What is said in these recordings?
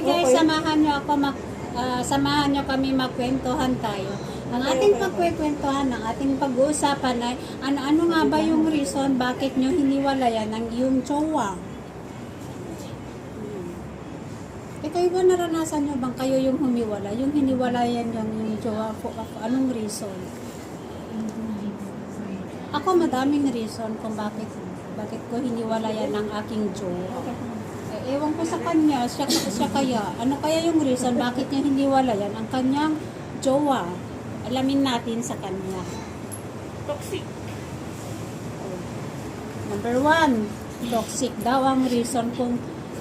guys, samahan niyo kami magkwentuhan tayo. Ang ating pagkwentuhan, ang ating pag-uusapan ay ano nga ba yung reason bakit niyo hiniwalayan ang iyong jowa? Kayo ba naranasan niyo bang kayo yung humiwala? Yung hiniwalayan yung jowa ko, anong reason? Ako madaming reason kung bakit ko hiniwalayan ang aking jowa. Ewan ko sa kanya, siya kaya. Ano kaya yung reason bakit niya hiniwalayan ang kanyang jowa? Alamin natin sa kanya. Toxic. Number 1, toxic daw ang reason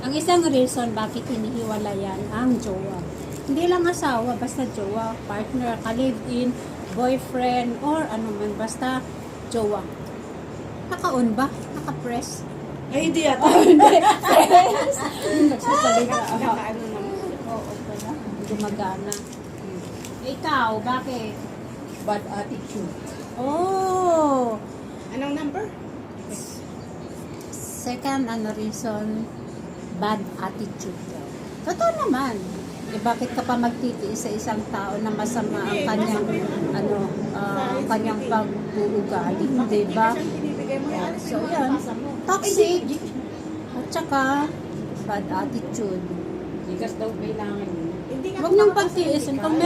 ang isang reason bakit hinihiwalayan ang jowa. Hindi lang asawa, basta jowa, partner, ka-live-in, boyfriend, or ano man, basta jowa. Naka-on ba? Naka-press? Ay, hindi yata. Nagsasalita. Naka-ano naman. Oo pala. Gumagana. Ikaw, bakit? Bad attitude. Oh! Anong number? Second, reason, bad attitude. Totoo naman. Bakit ka pa magtitiis sa isang tao na masama ang kanyang, kanyang pag-uugali, di ba? So, yan. Toxic. At saka, bad attitude. Bigas daw kailangan yun. Huwag niyong pagtiisin. Kung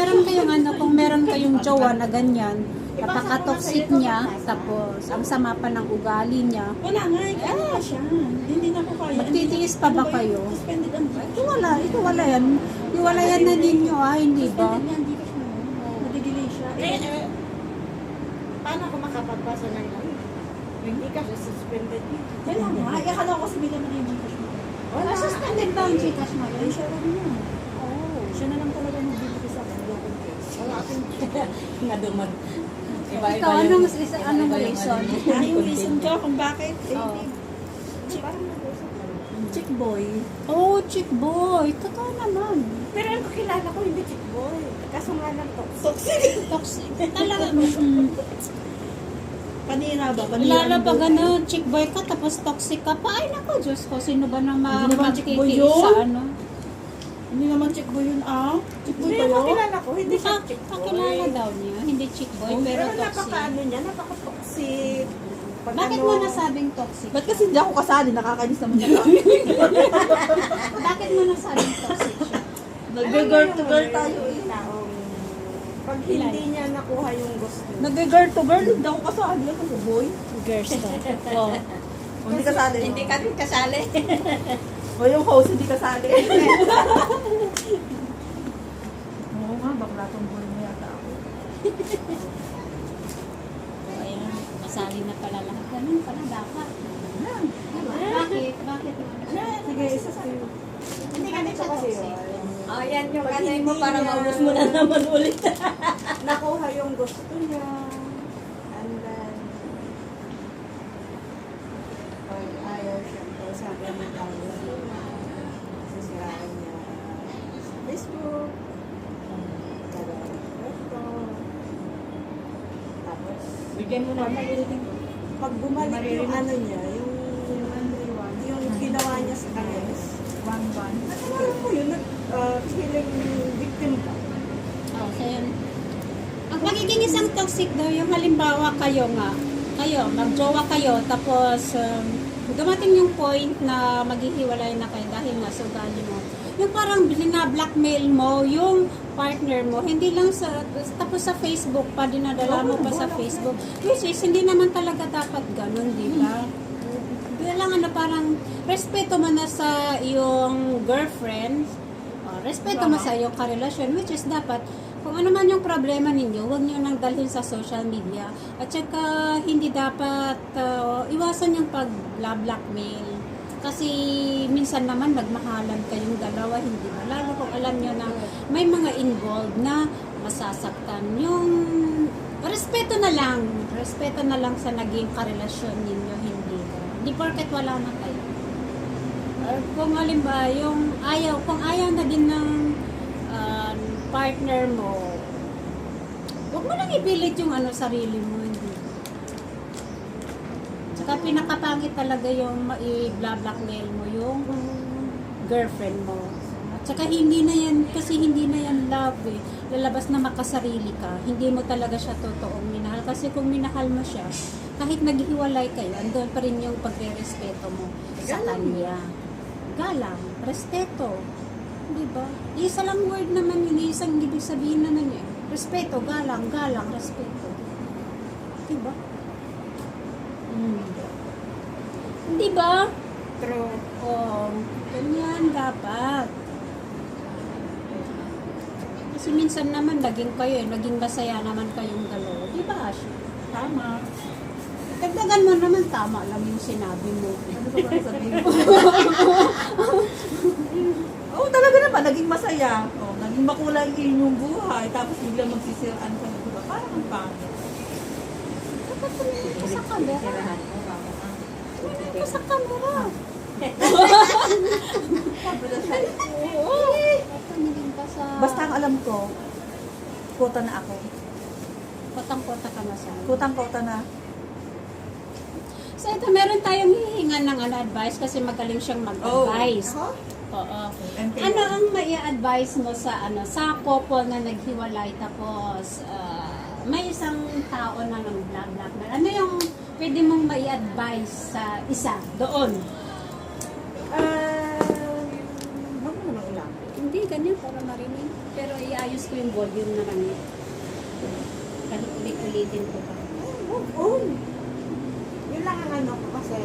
meron kayong jowa na ganyan, napaka-toxic niya, tapos ang sama pa ng ugali niya, Wala nga, kaya siya. Hindi na ko kaya. magtitiis pa ba kayo? Suspended ang Wala yan. Iwalayan na ninyo, hindi ba? Suspended niya, hindi ko siya. Nadidelay siya. Paano ako makapagpasa ng ano? Hindi ka suspended niya. Wala nga. Ay, akala ko kasi may naman yung Gcash mo. Wala. Suspended ba ang Gcash mo yun? Ay, siya lang yun. Siya na lang talaga magbibigay sa akin. Wala akong Nga dumag. Ikaw, anong reason? yung reason ko kung bakit. Oh. Chick boy. Oh, chick boy. Totoo naman. Pero ang kakilala ko hindi chick boy. Kaso nga lang toxic. Toxic. Talaga. Panira ba? Lalo pa gano'n, chick boy ka, tapos toxic ka pa. Ay, naku, Diyos ko, sino ba nang Hindi naman chick boy magtitiis yun. sa ano? Hindi naman chick boy yun Chick boy Hindi, ba yun? kakilala ko. Hindi siya chick boy. Kakilala daw niya, hindi chick boy, pero toxic. napaka-ano niya, napaka-toxic. Pag Bakit mo nasabing toxic? Ba't kasi hindi ako kasali? Nakakainis naman niya. Bakit mo nasabing toxic siya? Nag-girl to girl tayo eh. Pag hindi niya nakuha yung gusto. Nag-girl to girl? Hindi ako kasali. Ako boy. Girls to. Oh. Hindi kasali. Hindi ka rin kasali. O yung host, hindi kasali. Oo nga, bakla tong boy mo yata ako. So, ayan, masali na pala lahat. Ganun pala dapat. Bakit? Bakit mo? Sige, isa sa'yo. Hindi ka Ito kasi toxic. yun. Oh, yan yung Pag kanay mo hindi para niya- maubos mo na naman ulit. Nakuha yung gusto niya. And then, pag ayaw siya, sabi niya tayo, sisiraan niya sa Facebook, ito. Tapos, Bigyan mo na. pag bumalik yung ano niya, yung ginawa niya sa kanya, alam mo yun, feeling victim ka. Oh, so yun. Ang magiging isang toxic daw, yung halimbawa kayo, magjowa kayo, tapos dumating yung point na maghihiwalay na kayo dahil nga sa ugali mo. Yung parang blackmail mo, yung partner mo, hindi lang tapos sa Facebook pa, dinadala mo pa sa Facebook. Which is, hindi naman talaga dapat ganun, di ba? Kailangan na parang respeto mo na sa iyong girlfriend, respeto mo sa iyong karelasyon, which is dapat, kung ano man yung problema ninyo, huwag nyo nang dalhin sa social media. At saka, hindi dapat iwasan yung pag-blackmail. Kasi minsan naman magmahalan kayong dalawa, hindi ba? Lalo kung alam nyo na may mga involved na masasaktan. Yung respeto na lang sa naging karelasyon ninyo, hindi ba? Hindi porket wala na kayo. Kung halimbawa, kung ayaw na din ng partner mo, huwag mo nang ipilit yung sarili mo, hindi. Tsaka pinakapangit talaga yung i-blackmail mo yung girlfriend mo. At Tsaka hindi na yan, kasi hindi na yan love eh. Lalabas na makasarili ka, hindi mo talaga siya totoong minahal. Kasi kung minahal mo siya, kahit naghiwalay kayo, andun pa rin yung pagre-respeto mo sa kanya. Galang, respeto. Diba? Isa lang word naman yun, isang ibig sabihin naman yun. Respeto, galang, galang, respeto. Diba? Diba? True. Oo, ganyan dapat. Kasi minsan naman naging kayo, naging masaya naman kayong dalawa. Di ba, Ashi? Tama. Dagdagan mo naman, tama lang yung sinabi mo. Ano ba ba sabihin mo? Oo, talaga naman. Naging masaya. Oh, naging makulay yung buhay. Tapos biglang magsisiraan ka na. Diba? Parang ang pangit. Dapat tumingin ka sa camera. Tumingin ka sa camera. Oo. Tumingin ka sa... Basta ang alam ko, kota na ako. Kotang-kota ka na sa... Kotang-kota na. So ito, meron tayong hihingan ng advice kasi magaling siyang mag-advise. Ako? Oo. And Ano ang mai-advise mo sa sa couple na naghiwalay tapos may isang tao na nang blah-blah na? Ano yung pwede mong mai-advise sa isa doon? Huwag mo naman ulang. Hindi, ganyan para marinig. Pero iayos ko yung volume na lang. Kasi ulit-ulitin ko pa. Move on. Yun lang ang ano ko kasi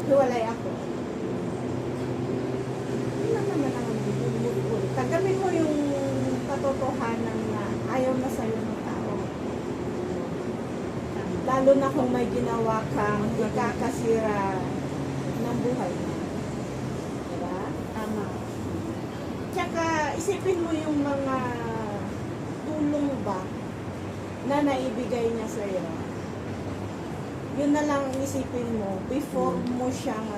hiwalay ako. Yun lang naman ang move on. Tanggapin mo yung katotohanan na ayaw na sa'yo ng tao. Lalo na kung may ginawa kang ikakasira ng buhay mo. Diba? Tama. Tsaka isipin mo yung mga tulong ba na naibigay niya sa'yo. Yun na lang isipin mo before mo siyang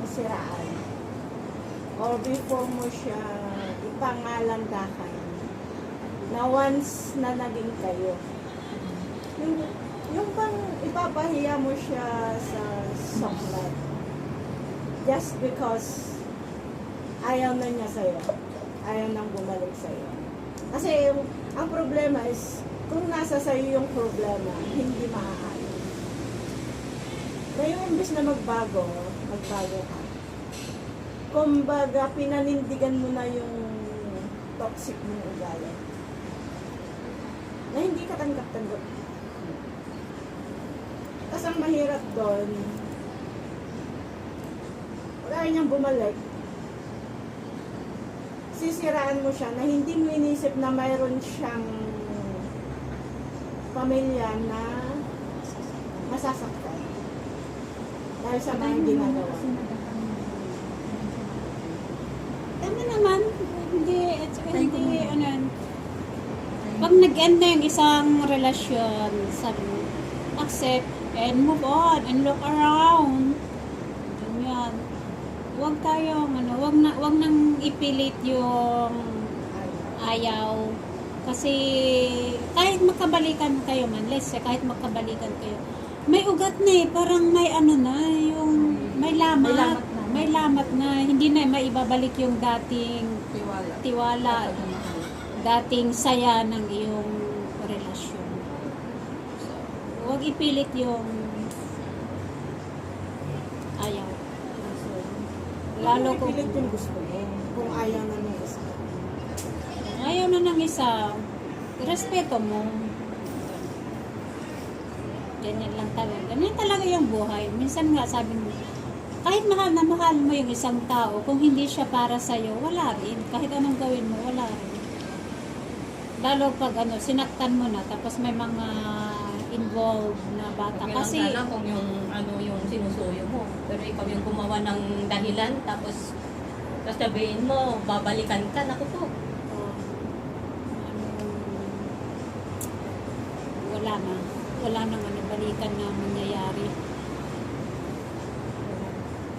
siraan. Or before mo siya ipangalandakan. Na once na naging kayo. Yung pang ipapahiya mo siya sa soklat. Just because ayaw na niya sa'yo. Ayaw nang bumalik sa'yo. Kasi ang problema is, kung nasa sa'yo yung problema, hindi maaari. Ngayon, imbis na magbago ka. Kumbaga, pinanindigan mo na yung toxic mong ugali. Na hindi ka tanggap-tanggap. Tapos ang mahirap doon, wala niyang bumalik. Sisiraan mo siya na hindi mo inisip na mayroon siyang pamilya na masasaktan. Dahil sa mga ginagawa. Tama naman. Hindi, at saka hindi, ano yan. Pag nag-end na yung isang relasyon, sabi mo, accept and move on and look around. Ganyan. Huwag tayong, huwag nang ipilit yung ayaw. Kasi kahit magkabalikan kayo man, let's say, kahit magkabalikan kayo, may ugat na eh, parang may ano na, yung may lamat. May lamat na, hindi na maibabalik yung dating tiwala, dating saya ng iyong relasyon. So, huwag ipilit yung ayaw. So, lalo kung Pilit yung gusto mo. Kung ayaw na ng isa. ayaw na ng isa, respeto mo. Ganyan lang talaga. Ganyan talaga yung buhay. Minsan nga sabi mo, kahit mahal na mahal mo yung isang tao, kung hindi siya para sa'yo, wala rin. Kahit anong gawin mo, wala rin. Lalo pag sinaktan mo na, tapos may mga involved na bata. Kasi Kasi, kung yung yung sinusuyo mo. Pero ikaw yung gumawa ng dahilan, tapos sabihin mo, babalikan ka, naku po. wala na. Wala nang balikan na mangyayari.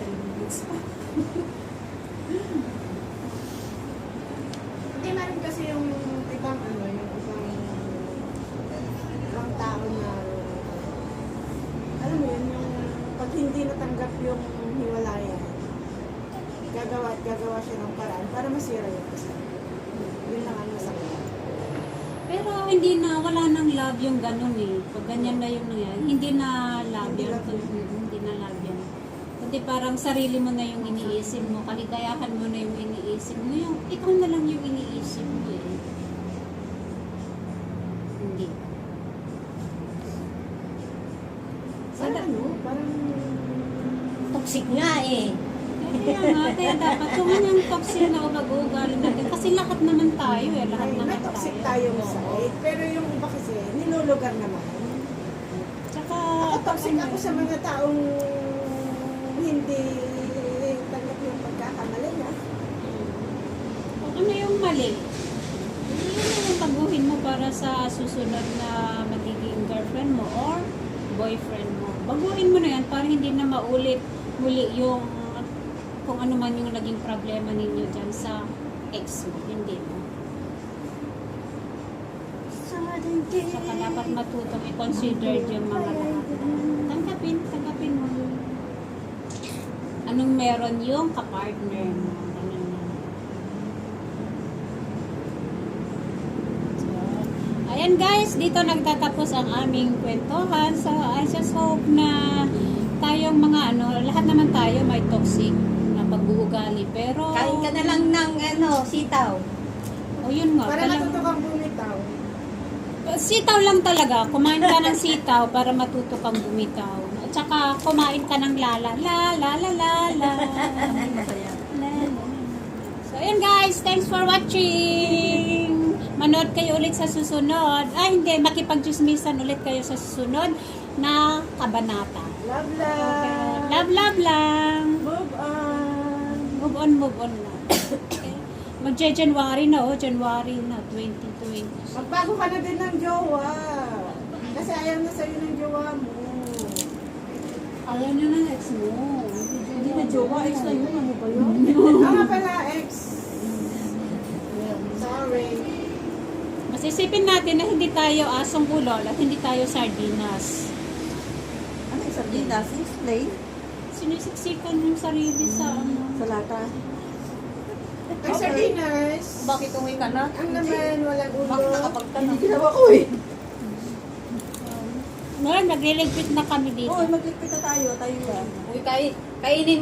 3 minutes pa. Hindi meron kasi yung ibang yung ibang tao na alam mo yun, yung pag hindi natanggap yung hiwalayan, gagawa gagawa siya ng paraan para masira yung kasal. Yun lang ang masakit. Pero hindi na, wala nang love yung ganun eh. Pag ganyan na yung nangyari, hindi na love Hindi yan. love yun. Hindi na love yan. Kundi parang sarili mo na yung iniisip mo, kaligayahan mo na yung iniisip mo, yung ikaw na lang yung iniisip mo eh. Hindi. Parang ano, parang Toxic nga eh. Kaya nga, kaya dapat kung ano yung toxic na mag-uugali natin. Kasi lahat naman tayo eh, lahat may naman toxic tayo. tayong side. Pero yung iba kasi, nilulugar naman. Tsaka, Ako toxic ako sa mga taong hindi tanggap yung pagkakamali niya. kung ano yung mali, yun yung baguhin mo para sa susunod na magiging girlfriend mo or boyfriend mo. Baguhin mo na yan para hindi na maulit muli yung kung ano man yung naging problema ninyo dyan sa ex mo. Hindi mo. Saka dapat matutong i-consider yung mga lahat. Tanggapin mo. Anong meron yung kapartner mo. Ganun lang. So, ayan guys, dito nagtatapos ang aming kwentuhan. So, I just hope na tayong mga lahat naman tayo may toxic na pag-uugali. Pero, Kain ka na lang ng sitaw. o yun nga, Para talang- matuto kang bumitaw. sitaw lang talaga. Kumain ka ng sitaw para matuto kang bumitaw. At saka kumain ka ng lala. La la la la la. Masaya. La, la, la. So ayun guys, thanks for watching. Manood kayo ulit sa susunod. Hindi, makipag-chismisan ulit kayo sa susunod na kabanata. Love, love. Love lang. Move on. Move on na. Okay. Magje-January na January na 2020. Magbago ka na din ng jowa. Kasi ayaw na sa'yo ng jowa mo. Ayaw niyo ng ex mo. Hindi na jowa, ex na yun. Ano ba yun? Nga pala, ex. Sorry. Masisipin natin na hindi tayo asong ulol at hindi tayo sardinas. Ano yung sardinas? Explain. Sinisiksikan yung sarili sa Sa lata. Ang sardinas, Bakit uwi ka na? ang naman walang ulo. Bakit nakapagka na? Hindi ginawa ko eh. Ngayon, nagliligpit na kami dito. Oo, magligpit na tayo. Tayo ba? Uwi kainin